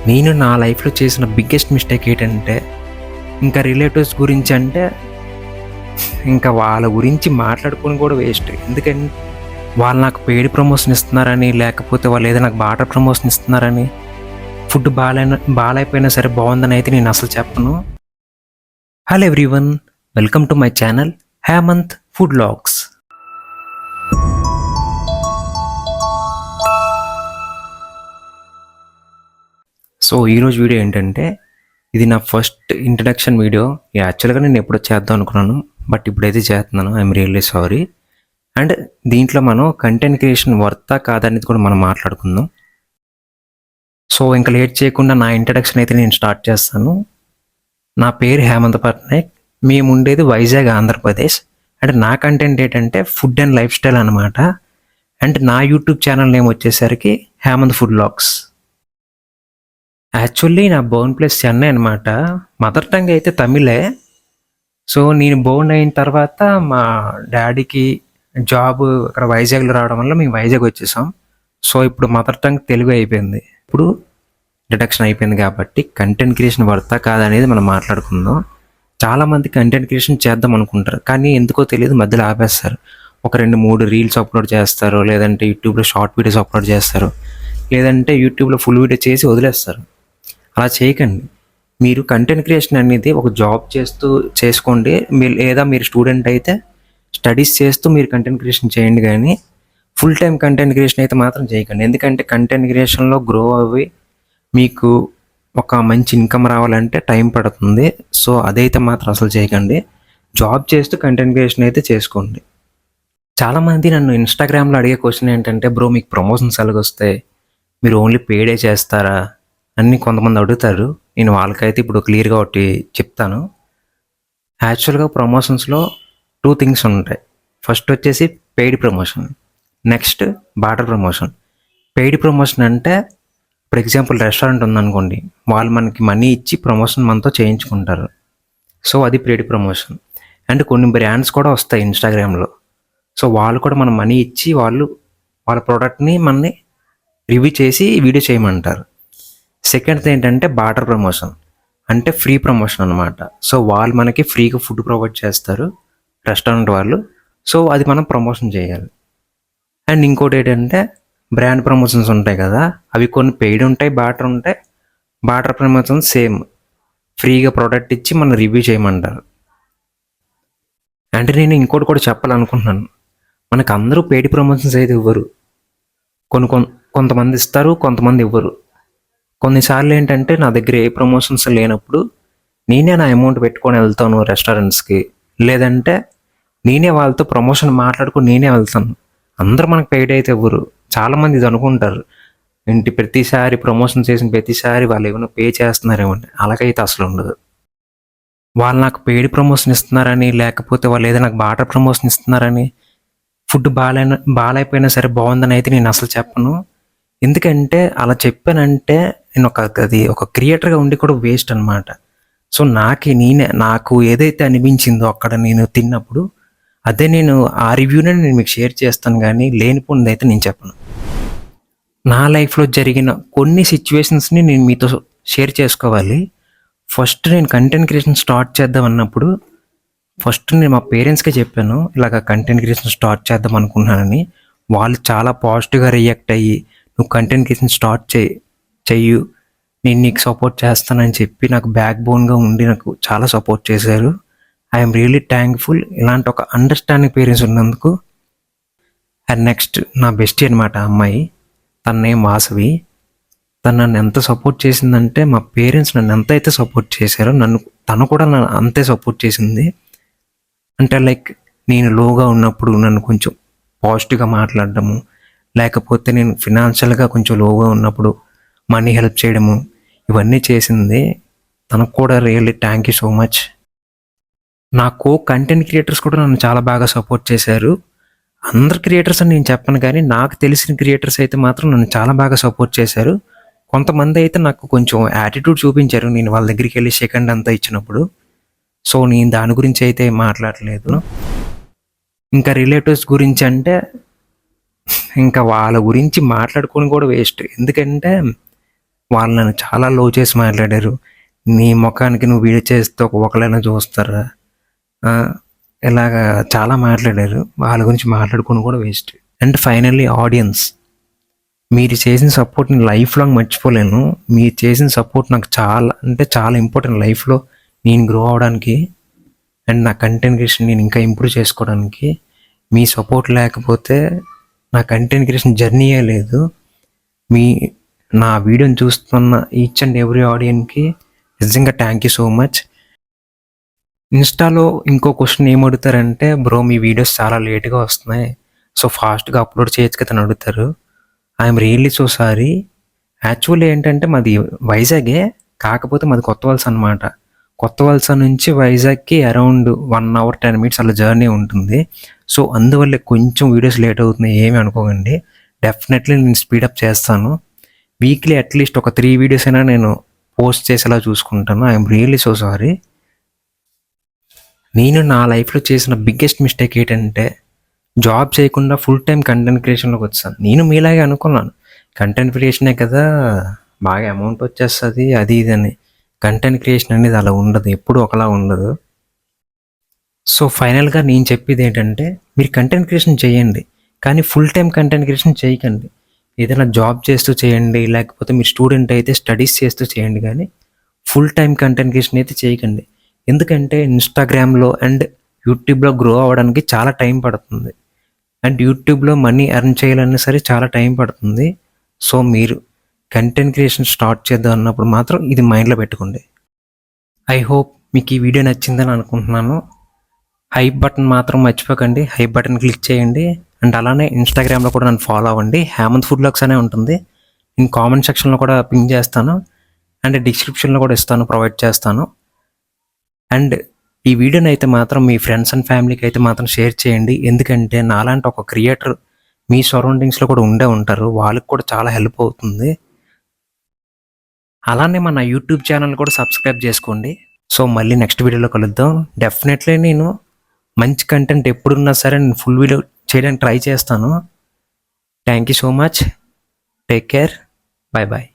నేను నా లైఫ్లో చేసిన బిగ్గెస్ట్ మిస్టేక్ ఏంటంటే, ఇంకా రిలేటివ్స్ గురించి అంటే ఇంకా వాళ్ళ గురించి మాట్లాడుకొని కూడా వేస్ట్. ఎందుకంటే వాళ్ళు నాకు పెయిడ్ ప్రమోషన్ ఇస్తున్నారని, లేకపోతే వాళ్ళు ఏదో నాకు బార్టర్ ప్రమోషన్ ఇస్తున్నారని, ఫుడ్ బాగాలేకపోయినా సరే బాగుందని అయితే నేను అసలు చెప్పను. Hello everyone, welcome to my channel Hemanth food logs. So ఈరోజు వీడియో ఏంటంటే, ఇది నా ఫస్ట్ ఇంట్రడక్షన్ వీడియో. యాక్చువల్గా నేను ఎప్పుడో చేద్దాం అనుకున్నాను, బట్ ఇప్పుడైతే చేస్తున్నాను. I'm really sorry. అండ్ దీంట్లో మనం కంటెంట్ క్రియేషన్ వర్తా కాదనేది కూడా మనం మాట్లాడుకుందాం. సో ఇంకా లేట్ చేయకుండా నా ఇంట్రడక్షన్ అయితే నేను స్టార్ట్ చేస్తాను. నా పేరు హేమంత్ పట్నాయక్. మేము ఉండేది వైజాగ్, ఆంధ్రప్రదేశ్. అండ్ నా కంటెంట్ ఏంటంటే ఫుడ్ అండ్ లైఫ్ స్టైల్ అనమాట. అండ్ నా యూట్యూబ్ ఛానల్ నేమ్ వచ్చేసరికి హేమంత్ ఫుడ్ లాగ్స్. యాక్చువల్లీ నా బోర్న్ ప్లేస్ చెన్నై అనమాట. మదర్ టంగ్ అయితే తమిళే. సో నేను బోర్న్ అయిన తర్వాత మా డాడీకి జాబ్ అక్కడ వైజాగ్లో రావడం వల్ల మేము వైజాగ్ వచ్చేసాం. సో ఇప్పుడు మదర్ టంగ్ తెలుగు అయిపోయింది. ఇప్పుడు డిడక్షన్ అయిపోయింది కాబట్టి కంటెంట్ క్రియేషన్ వర్తా కాదనేది మనం మాట్లాడుకుందాం. చాలామంది కంటెంట్ క్రియేషన్ చేద్దాం అనుకుంటారు, కానీ ఎందుకో తెలియదు మధ్యలో ఆపేస్తారు. ఒక 2-3 రీల్స్ అప్లోడ్ చేస్తారు, లేదంటే యూట్యూబ్లో షార్ట్ వీడియోస్ అప్లోడ్ చేస్తారు, లేదంటే యూట్యూబ్లో ఫుల్ వీడియో చేసి వదిలేస్తారు. అలా చేయకండి. మీరు కంటెంట్ క్రియేషన్ అనేది ఒక జాబ్ చేసుకోండి. లేదా మీరు స్టూడెంట్ అయితే స్టడీస్ చేస్తూ మీరు కంటెంట్ క్రియేషన్ చేయండి, కానీ ఫుల్ టైం కంటెంట్ క్రియేషన్ అయితే మాత్రం చేయకండి. ఎందుకంటే కంటెంట్ క్రియేషన్లో గ్రో అవ్వి మీకు ఒక మంచి ఇన్కమ్ రావాలంటే టైం పడుతుంది. సో అదైతే మాత్రం అసలు చేయకండి. జాబ్ చేస్తూ కంటెంట్ క్రియేషన్ అయితే చేసుకోండి. చాలామంది నన్ను ఇన్స్టాగ్రామ్లో అడిగే క్వశ్చన్ ఏంటంటే, బ్రో మీకు ప్రమోషన్స్ ఎలాగొస్తాయి, మీరు ఓన్లీ పేడే చేస్తారా అని కొంతమంది అడుగుతారు. నేను వాళ్ళకైతే ఇప్పుడు క్లియర్గా ఒకటి చెప్తాను. యాక్చువల్గా ప్రమోషన్స్లో 2 థింగ్స్ ఉంటాయి. ఫస్ట్ వచ్చేసి paid promotion, next barter promotion. Paid promotion అంటే, ఫర్ ఎగ్జాంపుల్ రెస్టారెంట్ ఉందనుకోండి, వాళ్ళు మనకి మనీ ఇచ్చి ప్రమోషన్ మనతో చేయించుకుంటారు. సో అది పెయిడ్ ప్రమోషన్. అండ్ కొన్ని బ్రాండ్స్ కూడా వస్తాయి ఇన్స్టాగ్రామ్లో. సో వాళ్ళు కూడా మన మనీ ఇచ్చి వాళ్ళ ప్రోడక్ట్ని మనని రివ్యూ చేసి వీడియో చేయమంటారు. సెకండ్ ఏంటంటే బార్టర్ ప్రమోషన్, అంటే ఫ్రీ ప్రమోషన్ అనమాట. సో వాళ్ళు మనకి ఫ్రీగా ఫుడ్ ప్రొవైడ్ చేస్తారు, రెస్టారెంట్ వాళ్ళు. సో అది మనం ప్రమోషన్ చేయాలి. అండ్ ఇంకోటి ఏంటంటే బ్రాండ్ ప్రమోషన్స్ ఉంటాయి కదా, అవి కొన్ని పెయిడ్ ఉంటాయి, బార్టర్ ఉంటాయి. బార్టర్ ప్రమోషన్ సేమ్, ఫ్రీగా ప్రోడక్ట్ ఇచ్చి మనం రివ్యూ చేయమంటారు. అంటే నేను ఇంకోటి కూడా చెప్పాలనుకుంటున్నాను. మనకు అందరూ పెయిడ్ ప్రమోషన్స్ అయితే ఇవ్వరు. కొంతమంది ఇస్తారు, కొంతమంది ఇవ్వరు. కొన్నిసార్లు ఏంటంటే నా దగ్గర ఏ ప్రమోషన్స్ లేనప్పుడు నేనే నా అమౌంట్ పెట్టుకొని వెళ్తాను రెస్టారెంట్స్కి, లేదంటే నేనే వాళ్ళతో ప్రమోషన్ మాట్లాడుకుని నేనే వెళ్తాను. అందరూ మనకు పెయిడ్ అయితే ఇవ్వరు. చాలామంది ఇది అనుకుంటారు, ఏంటి ప్రతిసారి ప్రమోషన్ చేసిన ప్రతిసారి వాళ్ళు ఏమైనా పే చేస్తున్నారేమో. అలాగైతే అసలు ఉండదు. వాళ్ళు నాకు పెయిడ్ ప్రమోషన్ ఇస్తున్నారని, లేకపోతే వాళ్ళు ఏదో నాకు బార్టర్ ప్రమోషన్ ఇస్తున్నారని, ఫుడ్ బాగాలేకపోయినా సరే బాగుందని అయితే నేను అసలు చెప్పను. ఎందుకంటే అలా చెప్పానంటే నేను ఒక క్రియేటర్గా ఉండి కూడా వేస్ట్ అనమాట. సో నాకు ఏదైతే అనిపించిందో అక్కడ నేను తిన్నప్పుడు, అదే నేను ఆ రివ్యూనే నేను మీకు షేర్ చేస్తాను, కానీ లేనిపోయింది అయితే నేను చెప్పను. నా లైఫ్లో జరిగిన కొన్ని సిచ్యువేషన్స్ని నేను మీతో షేర్ చేసుకోవాలి. ఫస్ట్ నేను కంటెంట్ క్రియేషన్ స్టార్ట్ చేద్దాం అన్నప్పుడు ఫస్ట్ నేను మా పేరెంట్స్కే చెప్పాను, ఇలాగ కంటెంట్ క్రియేషన్ స్టార్ట్ చేద్దాం అనుకున్నానని. వాళ్ళు చాలా పాజిటివ్గా రియాక్ట్ అయ్యి, నువ్వు కంటెంట్ క్రియేషన్ స్టార్ట్ చెయ్యు, నేను నీకు సపోర్ట్ చేస్తానని చెప్పి నాకు బ్యాక్ బోన్గా ఉండి నాకు చాలా సపోర్ట్ చేశారు. ఐఎమ్ రియలీ థ్యాంక్ఫుల్ ఇలాంటి ఒక అండర్స్టాండింగ్ పేరెంట్స్ ఉన్నందుకు. అండ్ నెక్స్ట్ నా బెస్టీ అనమాట అమ్మాయి, తన నేమ్ వాసవి. తను నన్ను ఎంత సపోర్ట్ చేసిందంటే, మా పేరెంట్స్ నన్ను ఎంత అయితే సపోర్ట్ చేశారో తను కూడా నన్ను అంతే సపోర్ట్ చేసింది. అంటే లైక్ నేను లోగా ఉన్నప్పుడు నన్ను కొంచెం పాజిటివ్గా మాట్లాడడము, లేకపోతే నేను ఫినాన్షియల్గా కొంచెం లోగా ఉన్నప్పుడు మనీ హెల్ప్ చేయడము, ఇవన్నీ చేసింది. తనకు కూడా really thank you so much. నాకు కంటెంట్ క్రియేటర్స్ కూడా నన్ను చాలా బాగా సపోర్ట్ చేశారు. అందరు క్రియేటర్స్ అని నేను చెప్పను, కానీ నాకు తెలిసిన క్రియేటర్స్ అయితే మాత్రం నన్ను చాలా బాగా సపోర్ట్ చేశారు. కొంతమంది అయితే నాకు కొంచెం యాటిట్యూడ్ చూపించారు నేను వాళ్ళ దగ్గరికి వెళ్ళి సెకండ్ అంతా ఇచ్చినప్పుడు. సో నేను దాని గురించి అయితే మాట్లాడలేదు. ఇంకా రిలేటివ్స్ గురించి అంటే, ఇంకా వాళ్ళ గురించి మాట్లాడుకొని కూడా వేస్ట్. ఎందుకంటే వాళ్ళు నన్ను చాలా లో చేసి మాట్లాడారు. నీ మొఖానికి నువ్వు వీడియో చేస్తే ఒకళ్ళైనా చూస్తారా, ఆ, ఇలాగా చాలా మాట్లాడారు. వాళ్ళ గురించి మాట్లాడుకుని కూడా వేస్ట్. అండ్ ఫైనల్లీ ఆడియన్స్, మీరు చేసిన సపోర్ట్ నేను లైఫ్ లాంగ్ మర్చిపోలేను. మీరు చేసిన సపోర్ట్ నాకు చాలా అంటే చాలా ఇంపార్టెంట్ లైఫ్లో నేను గ్రో అవడానికి అండ్ నా కంటెంట్ క్రియేషన్ నేను ఇంకా ఇంప్రూవ్ చేసుకోవడానికి. మీ సపోర్ట్ లేకపోతే నా కంటెంట్ క్రియేషన్ జర్నీయే లేదు. మీ నా వీడియోని చూస్తున్న ఈచ్ అండ్ ఎవ్రీ ఆడియన్స్కి నిజంగా థ్యాంక్ యూ సో మచ్. ఇన్స్టాలో ఇంకో క్వశ్చన్ ఏమడుగుతారంటే, బ్రో మీ వీడియోస్ చాలా లేట్గా వస్తున్నాయి, సో ఫాస్ట్గా అప్లోడ్ చేయొచ్చు కదా అని అడుగుతారు. I'm really so sorry. Actually ఏంటంటే మాది వైజాగే, కాకపోతే మాది కొత్త వలస అనమాట. కొత్త వలస నుంచి వైజాగ్కి అరౌండ్ 1 hour 10 minutes అలా జర్నీ ఉంటుంది. సో అందువల్ల కొంచెం వీడియోస్ లేట్ అవుతున్నాయి, ఏమి అనుకోకండి. డెఫినెట్లీ నేను స్పీడప్ చేస్తాను. వీక్లీ అట్లీస్ట్ ఒక 3 వీడియోస్ అయినా నేను పోస్ట్ చేసేలా చూసుకుంటాను. I'm really so sorry. నేను నా లైఫ్లో చేసిన బిగ్గెస్ట్ మిస్టేక్ ఏంటంటే, జాబ్ చేయకుండా ఫుల్ టైం కంటెంట్ క్రియేషన్లోకి వచ్చాను. నేను మీలాగే అనుకున్నాను, కంటెంట్ క్రియేషనే కదా బాగా అమౌంట్ వచ్చేస్తుంది అది ఇది అని. కంటెంట్ క్రియేషన్ అనేది అలా ఉండదు, ఎప్పుడు ఒకలా ఉండదు. సో ఫైనల్గా నేను చెప్పేది ఏంటంటే, మీరు కంటెంట్ క్రియేషన్ చేయండి, కానీ ఫుల్ టైం కంటెంట్ క్రియేషన్ చేయకండి. ఏదైనా జాబ్ చేస్తూ చేయండి, లేకపోతే మీరు స్టూడెంట్ అయితే స్టడీస్ చేస్తూ చేయండి, కానీ ఫుల్ టైం కంటెంట్ క్రియేషన్ అయితే చేయకండి. ఎందుకంటే ఇన్స్టాగ్రామ్లో అండ్ యూట్యూబ్లో గ్రో అవ్వడానికి చాలా టైం పడుతుంది, అండ్ యూట్యూబ్లో మనీ ఎర్న్ చేయాలన్నా సరే చాలా టైం పడుతుంది. సో మీరు కంటెంట్ క్రియేషన్ స్టార్ట్ చేద్దాం అన్నప్పుడు మాత్రం ఇది మైండ్లో పెట్టుకోండి. ఐ హోప్ మీకు ఈ వీడియో నచ్చిందని అనుకుంటున్నాను. హైప్ బటన్ మాత్రం మర్చిపోకండి, హైప్ బటన్ క్లిక్ చేయండి. అండ్ అలానే ఇన్స్టాగ్రామ్లో కూడా నన్ను ఫాలో అవ్వండి, హేమంత్ ఫుడ్ బ్లాగ్స్ అనే ఉంటుంది. నేను కామెంట్ సెక్షన్లో కూడా పింక్ చేస్తాను, అండ్ డిస్క్రిప్షన్లో కూడా ఇస్తాను, ప్రొవైడ్ చేస్తాను. అండ్ ఈ వీడియోని అయితే మాత్రం మీ ఫ్రెండ్స్ అండ్ ఫ్యామిలీకి అయితే మాత్రం షేర్ చేయండి. ఎందుకంటే నాలాంటి ఒక క్రియేటర్ మీ సరౌండింగ్స్లో కూడా ఉంటారు, వాళ్ళకి కూడా చాలా హెల్ప్ అవుతుంది. అలానే మన యూట్యూబ్ ఛానల్ కూడా సబ్స్క్రైబ్ చేసుకోండి. సో మళ్ళీ నెక్స్ట్ వీడియోలో కలుద్దాం. డెఫినెట్లీ నేను మంచి కంటెంట్ ఎప్పుడున్నా సరే నేను ఫుల్ వీడియో చేయడానికి ట్రై చేస్తాను. Thank you so much. Take care. Bye bye.